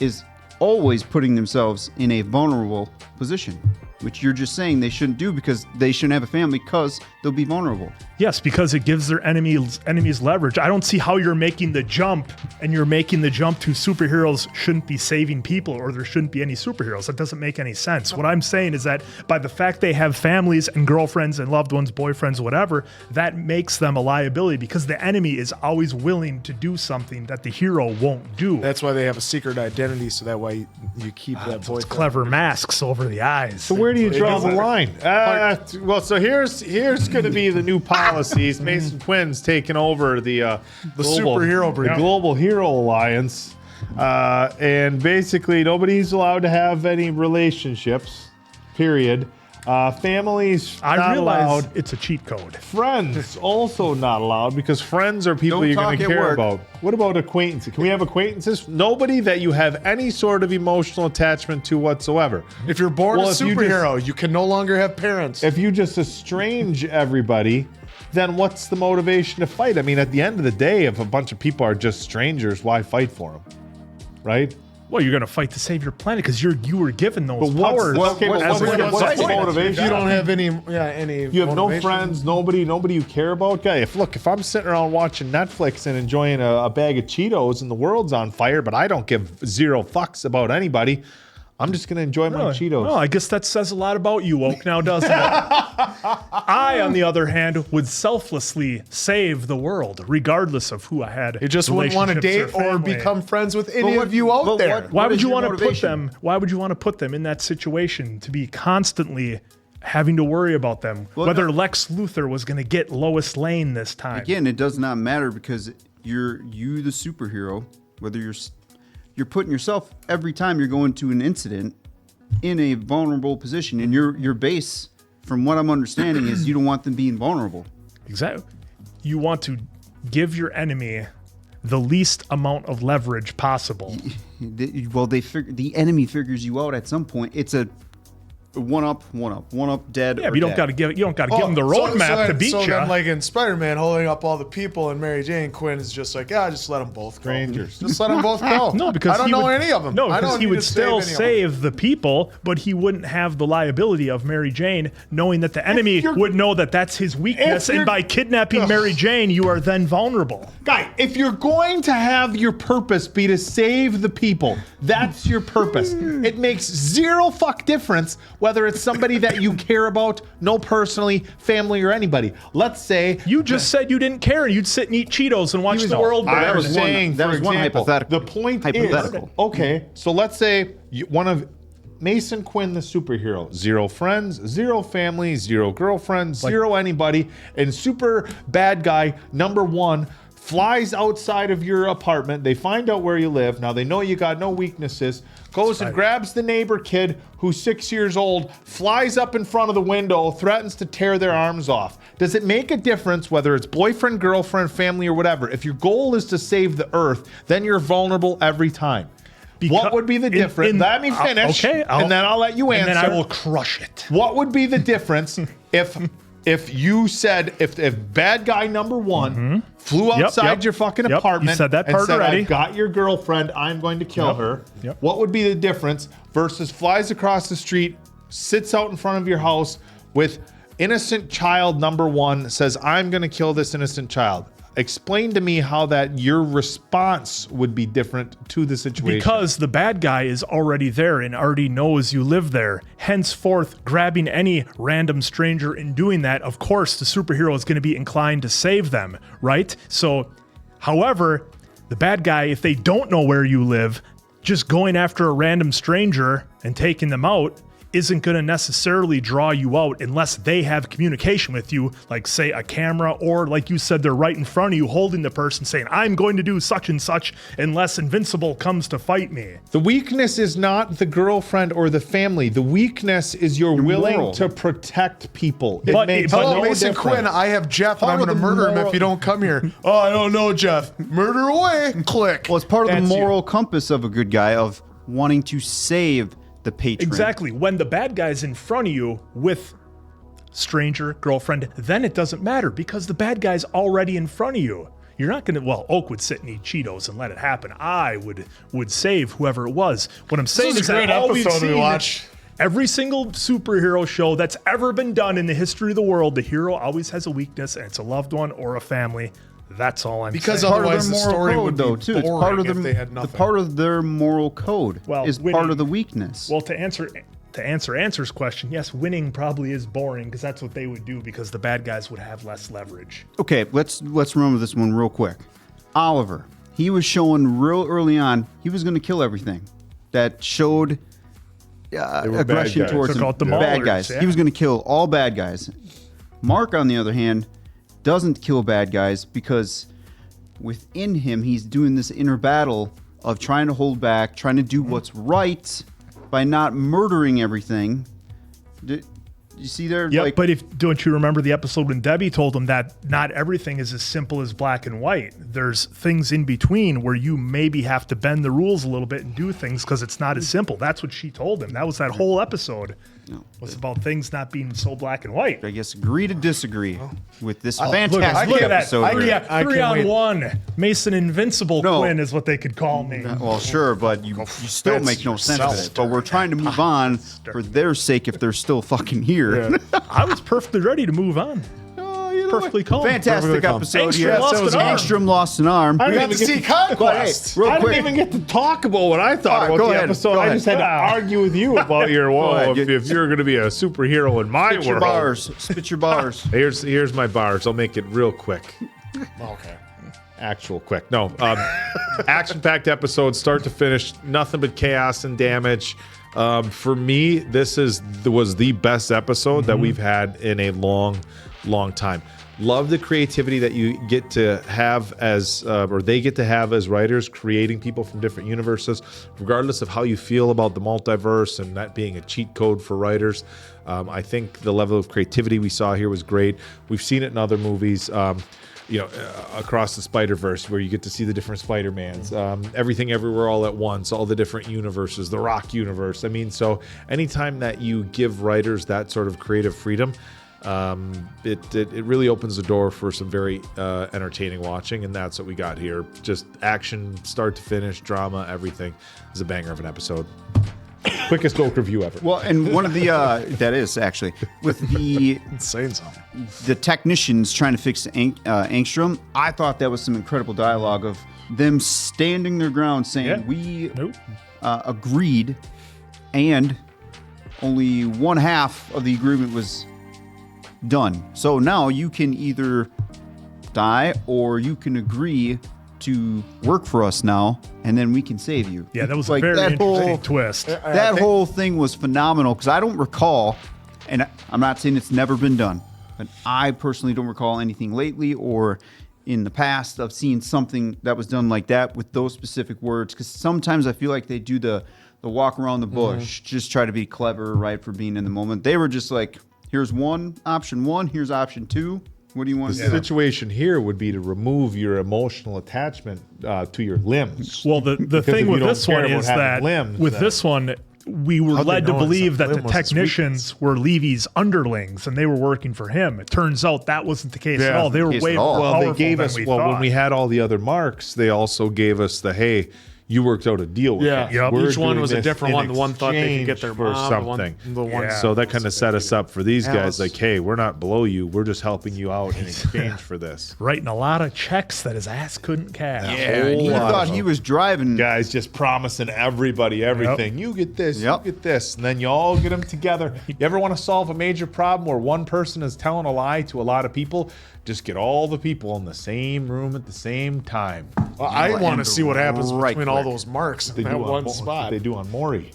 C: is always putting themselves in a vulnerable position, which you're just saying they shouldn't do because they shouldn't have a family because they'll be vulnerable.
A: Yes, because it gives their enemies leverage. I don't see how you're making the jump, and you're making the jump to superheroes shouldn't be saving people or there shouldn't be any superheroes. That doesn't make any sense. What I'm saying is that by the fact they have families and girlfriends and loved ones, boyfriends, whatever, that makes them a liability because the enemy is always willing to do something that the hero won't do.
B: That's why they have a secret identity, so that way you keep that boy.
A: Clever masks over the eyes.
P: So where do you draw the line? So here's going to be the new policies. Mason Quinn's taking over the
B: superhero breed.
P: the Global Hero Alliance, and basically nobody's allowed to have any relationships. Period. Families
A: I
P: not
A: realize
P: allowed.
A: it's a cheat code.
P: Friends also not allowed because friends are people
C: Don't
P: you're going
C: talk
P: to
C: at
P: care
C: work.
P: about. What about acquaintances? Can we have acquaintances? Nobody that you have any sort of emotional attachment to whatsoever.
B: If you're born
P: Well,
B: a
P: if you
B: superhero, you can no longer have parents.
P: If you just estrange everybody, then what's the motivation to fight? I mean, at the end of the day, if a bunch of people are just strangers, why fight for them? Right?
A: Well, you're going to fight to save your planet because you were given those
B: But
A: powers.
B: what's the motivation? You don't have any. You have no
P: motivation?
B: friends. Nobody you care about. Guy, if I'm sitting around watching Netflix and enjoying a bag of Cheetos and the world's on fire, but I don't give zero fucks about anybody, I'm just gonna enjoy my Cheetos.
A: Oh, I guess that says a lot about you, Oak, now, doesn't it? I, on the other hand, would selflessly save the world, regardless of who I had.
B: You just wouldn't want to date or become friends with any of you out there.
A: Why would you want to put them? Why would you want to put them in that situation to be constantly having to worry about them? Whether Lex Luthor was going to get Lois Lane this time.
C: Again, it does not matter because you the superhero, whether you're putting yourself every time you're going to an incident in a vulnerable position, and your base, from what I'm understanding, is you don't want them being vulnerable.
A: Exactly. You want to give your enemy the least amount of leverage possible.
C: The enemy figures you out at some point. It's a one up, dead.
A: Yeah, but you don't got to give them the roadmap to beat you.
B: So then, like in Spider-Man, holding up all the people, and Mary Jane, Quinn is just like, just let them both go.
P: Strangers.
B: Just let them both go.
A: No, because
B: I don't know any of them.
A: No,
B: I
A: because
B: don't
A: he
B: need
A: would
B: to
A: still
B: any of them.
A: save the people, but he wouldn't have the liability of Mary Jane, knowing that the enemy would know that that's his weakness, and by kidnapping Mary Jane, you are then vulnerable.
P: Guy, if you're going to have your purpose be to save the people, that's your purpose. It makes zero fuck difference whether it's somebody that you care about, no personally, family, or anybody. Let's say
A: you just said you didn't care and you'd sit and eat Cheetos and watch the world burn.
B: I was saying,
C: that was one hypothetical.
B: The point is, okay, so let's say one of Mason Quinn, the superhero, 0 friends, 0 family, 0 girlfriends, 0 anybody, and super bad guy number 1 flies outside of your apartment. They find out where you live. Now they know you got no weaknesses. Goes and grabs the neighbor kid who's 6 years old, flies up in front of the window, threatens to tear their arms off. Does it make a difference whether it's boyfriend, girlfriend, family, or whatever? If your goal is to save the earth, then you're vulnerable every time. What would be the difference? Let me finish, and then I'll let you answer.
A: And then I will crush it.
B: What would be the difference if you said, if bad guy number 1 flew outside your fucking apartment,
A: you said that part
B: and said,
A: already.
B: I've got your girlfriend, I'm going to kill her. What would be the difference versus flies across the street, sits out in front of your house with innocent child number 1, says, I'm going to kill this innocent child? Explain to me how that your response would be different to the situation.
A: Because the bad guy is already there and already knows you live there. Henceforth, grabbing any random stranger and doing that, of course, the superhero is going to be inclined to save them, right? So, however, the bad guy, if they don't know where you live, just going after a random stranger and taking them out isn't going to necessarily draw you out unless they have communication with you, like say a camera, or like you said, they're right in front of you holding the person saying, I'm going to do such and such unless Invincible comes to fight me.
B: The weakness is not the girlfriend or the family. The weakness is you're willing
C: moral.
B: to protect people.
P: Hello, Mason Quinn. I have Jeff, and I'm going to murder him if you don't come here. Oh, I don't know, Jeff. Murder away. Click.
C: Well, it's part of the moral compass of a good guy of wanting to save the patron.
A: Exactly. When the bad guy's in front of you with stranger, girlfriend, then it doesn't matter because the bad guy's already in front of you. You're not going to, Oak would sit and eat Cheetos and let it happen. I would save whoever it was. What I'm saying is that all we've seen, every single superhero show that's ever been done in the history of the world, the hero always has a weakness, and it's a loved one or a family. That's all I'm saying.
B: Because otherwise the story would be boring
C: it's part of
B: if they had nothing.
C: The part of their moral code is
A: winning,
C: part of the weakness.
A: Well, to answer Answer's question, yes, winning probably is boring because that's what they would do because the bad guys would have less leverage.
C: Okay, let's remember this one real quick. Oliver, he was showing real early on he was going to kill everything that showed aggression towards him. Bad guys.
A: Yeah.
C: He was going to kill all bad guys. Mark, on the other hand, doesn't kill bad guys because within him he's doing this inner battle of trying to hold back, trying to do what's right by not murdering everything. You see there?
A: Yeah,
C: like,
A: but don't you remember the episode when Debbie told him that not everything is as simple as black and white? There's things in between where you maybe have to bend the rules a little bit and do things because it's not as simple. That's what she told him. That was that whole episode. Was about things not being so black and white.
C: I guess agree to disagree with this
A: Look
C: fantastic
A: at that.
C: episode.
A: Three on one. Mason Invincible Quinn is what they could call me.
C: Well, sure, but you still make no sense of it. But we're trying to move on for their sake if they're still fucking here.
A: I was perfectly ready to move on. Perfectly calm.
C: Fantastic episode here.
A: Angstrom
C: lost an arm.
P: I got to see Conquest.
C: Real
P: I
C: quick.
P: didn't even get to talk about what I thought about
C: go
P: the
C: ahead,
P: episode.
C: go
P: I
C: ahead.
P: just had to argue with you about your
C: ahead.
Q: if you're going to be a superhero in my
C: Spit your
Q: world.
C: bars. Spit your bars.
Q: Here's my bars. I'll make it real quick.
P: Okay.
Q: Actual quick. No. Action-packed episode, start to finish. Nothing but chaos and damage. For me, this was the best episode that we've had in a long time. Love the creativity that you get to have as, or they get to have as writers, creating people from different universes, regardless of how you feel about the multiverse and that being a cheat code for writers. I think the level of creativity we saw here was great. We've seen it in other movies. Across the Spider-Verse, where you get to see the different Spider-Mans, everything everywhere all at once, all the different universes, the Rock universe. I mean, so anytime that you give writers that sort of creative freedom, it really opens the door for some very entertaining watching, and that's what we got here. Just action, start to finish, drama, everything. It's a banger of an episode. Quickest Oak review ever.
C: Well, and one of the that is actually with the
B: saying something.
C: The technicians trying to fix Angstrom. I thought that was some incredible dialogue of them standing their ground, saying we agreed, and only one half of the agreement was done. So now you can either die or you can agree to work for us now, and then we can save you.
A: Yeah, that was a very interesting twist.
C: That whole thing was phenomenal because I don't recall, and I'm not saying it's never been done, but I personally don't recall anything lately or in the past of seeing something that was done like that with those specific words. Because sometimes I feel like they do the walk around the bush, just try to be clever, right, for being in the moment. They were just like, here's option one, here's option two. What do you want
Q: The
C: to do?
Q: situation here would be to remove your emotional attachment to your limbs.
A: Well, the thing with this one is that this one, we were led to believe that the technicians were Levy's underlings and they were working for him. It turns out that wasn't the case at all. They were way more powerful
Q: they gave
A: than
Q: us
A: we
Q: when
A: thought.
Q: we had all the other marks, they also gave us the hey, you worked out a deal with
B: Yeah,
Q: us.
B: yep.
Q: We're
B: Each one
Q: doing
B: was a
Q: this
B: different
Q: in
B: one. The one thought they could get their
Q: exchange for
B: mom,
Q: something.
B: the one
Q: So that kind of set us up for these guys.
A: Alice.
Q: Like, hey, we're not below you. We're just helping you out in exchange for this.
A: Writing a lot of checks that his ass couldn't cash.
C: and you thought he was driving.
Q: Guys just promising everybody everything. You get this, you get this, and then you all get them together. You ever want to solve a major problem where one person is telling a lie to a lot of people? Just get all the people in the same room at the same time.
B: Well, I want to see what happens
Q: right
B: between all
Q: quick.
B: those marks
Q: They
B: in
Q: do
B: that
Q: on
B: one
Q: Mo-
B: spot.
Q: They do on Maury.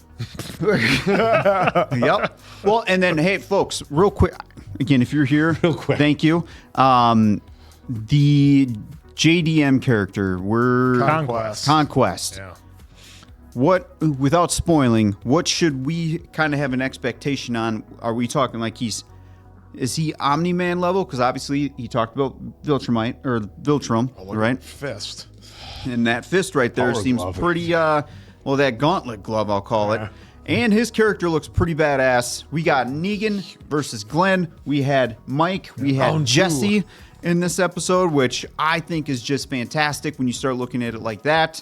C: Yep. Well, and then, hey, folks, real quick, again, if you're here, real quick, thank you. The JDM character, we're Conquest.
A: Yeah.
C: What, without spoiling, what should we kind of have an expectation on? Are we talking like is he Omni-Man level? Because obviously he talked about Viltrum, right?
B: Fist.
C: And that fist right there
B: Power
C: seems
B: glove.
C: pretty, that gauntlet glove, I'll call it. And his character looks pretty badass. We got Negan versus Glenn. We had Mike. We had
B: Round
C: Jesse
B: two.
C: in this episode, which I think is just fantastic when you start looking at it like that.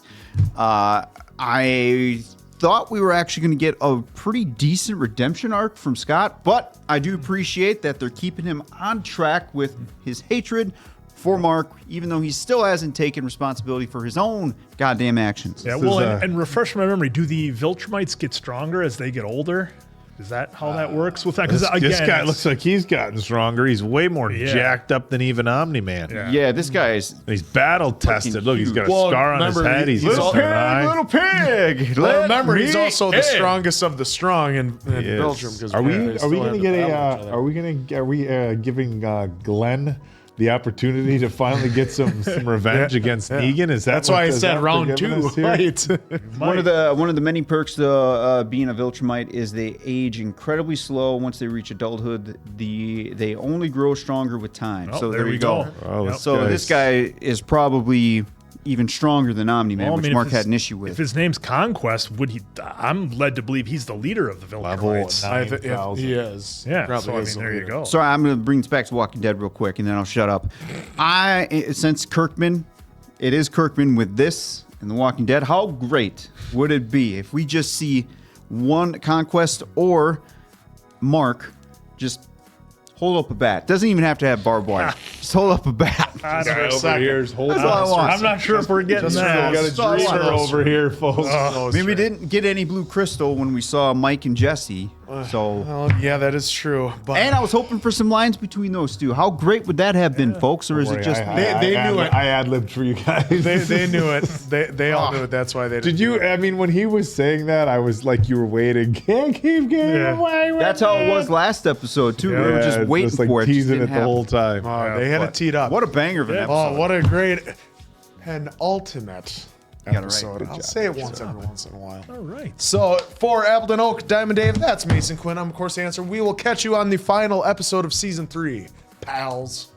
C: I thought we were actually going to get a pretty decent redemption arc from Scott, but I do appreciate that they're keeping him on track with his hatred for Mark, even though he still hasn't taken responsibility for his own goddamn actions.
A: Yeah, well, and refresh my memory. Do the Viltrumites get stronger as they get older? Is that how that works with that? Because
Q: This guy looks like he's gotten stronger. He's way more jacked up than even Omni-Man.
C: Yeah, this guy is.
Q: He's battle tested. Look, he's got a scar on his head. He's
B: little
Q: missing an eye.
C: Little pig.
B: Well, remember, he's
C: me
B: also the
C: in.
B: strongest of the strong in
Q: Yes.
B: Belgium. 'cause
Q: Are we
B: they
Q: are
B: still
Q: we
B: have
Q: gonna
B: to
Q: get
B: battle each other.
Q: are we giving Glenn the opportunity to finally get some revenge against Negan? Is that
B: That's why I said
Q: they're
B: round
Q: giving
B: 2.
Q: us here?
B: Right.
C: One of the many perks to being a Viltrumite is they age incredibly slow. Once they reach adulthood, they only grow stronger with time.
A: Oh,
C: so
A: there we go. Yep.
C: So this guy is probably even stronger than Omni-Man,
A: Well, I
C: which
A: mean,
C: Mark
A: if his-
C: had an issue with.
A: If his name's Conquest, I'm led to believe he's the leader of the Viltrumites.
B: He is.
A: Yeah,
B: Probably
A: so I
B: is
A: mean,
B: the
A: there you
B: leader.
A: go.
C: Sorry, I'm going to bring this back to Walking Dead real quick, and then I'll shut up. Since Kirkman, it is Kirkman with this and The Walking Dead, how great would it be if we just see one Conquest or Mark just hold up a bat? Doesn't even have to have barbed wire. Just hold up a bat.
A: I
Q: Guy
A: don't
Q: over here is holding
C: That's all I
Q: on.
C: want.
A: I'm not sure if we're getting that.
Q: We got a dreamer over here, folks.
C: I mean, we didn't get any blue crystal when we saw Mike and Jesse. So,
B: Oh, yeah, that is true. But
C: and I was hoping for some lines between those two. How great would that have been, folks? Or is it just
B: They knew it.
Q: I ad-libbed for you guys.
B: they knew it. They all knew it. That's why they didn't
Q: Did you?
B: do it.
Q: I mean, when he was saying that, I was like, you were waiting. Can't keep getting away with
C: That's how it was last episode too. we were
Q: Yeah,
C: just
Q: it's
C: waiting
Q: just like
C: for it.
Q: teasing
C: Just
Q: it
C: didn't
Q: the
C: happen.
Q: whole time.
B: They had it
C: But
B: teed up.
C: What a banger of an episode!
B: Oh, what a great and ultimate
C: got it right.
B: episode.
C: Good
B: I'll
C: job.
B: say it
C: Good
B: once
C: job.
B: every once in a while.
A: All right.
B: So for Appleton Oak, Diamond Dave, that's Mason Quinn. I'm of course the answer. We will catch you on the final episode of season 3, pals.